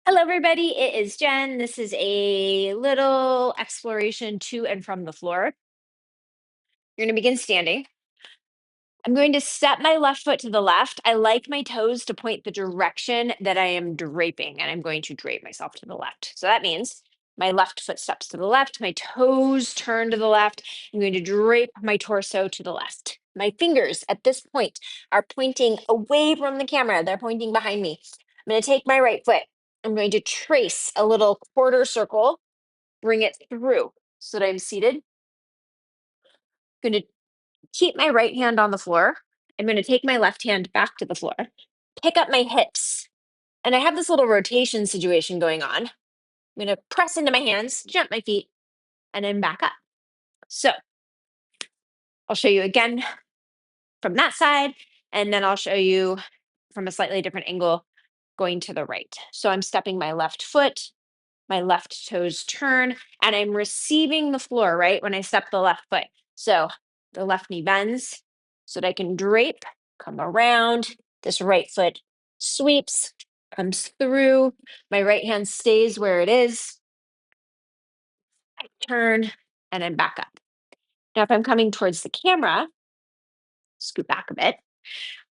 Hello, everybody. It is Jen. This is a little exploration to and from the floor. You're going to begin standing. I'm going to step my left foot to the left. I like my toes to point the direction that I am draping, and I'm going to drape myself to the left. So that means my left foot steps to the left, my toes turn to the left. I'm going to drape my torso to the left. My fingers at this point are pointing away from the camera. They're pointing behind me. I'm going to take my right foot. I'm going to trace a little quarter circle, bring it through so that I'm seated. I'm going to keep my right hand on the floor. I'm going to take my left hand back to the floor, pick up my hips, and I have this little rotation situation going on. I'm going to press into my hands, jump my feet, and then back up. So I'll show you again from that side, and then I'll show you from a slightly different angle going to the right. So I'm stepping my left foot, my left toes turn, and I'm receiving the floor, right? When I step the left foot. So the left knee bends so that I can drape, come around. This right foot sweeps, comes through. My right hand stays where it is. I turn and then back up. Now, if I'm coming towards the camera, scoot back a bit.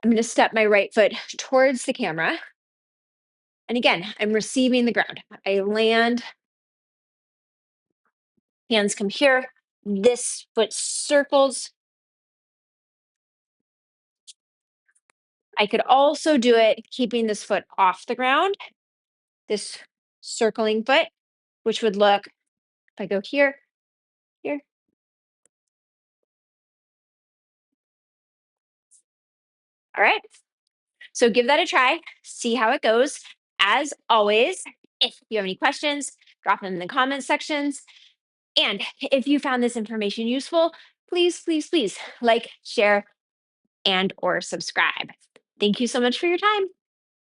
I'm going to step my right foot towards the camera. And again, I'm receiving the ground. I land, hands come here. This foot circles. I could also do it keeping this foot off the ground, this circling foot, which would look, if I go here, here. All right. So give that a try, see how it goes. As always, if you have any questions, drop them in the comments sections. And if you found this information useful, please, please, please like, share, and or subscribe. Thank you so much for your time.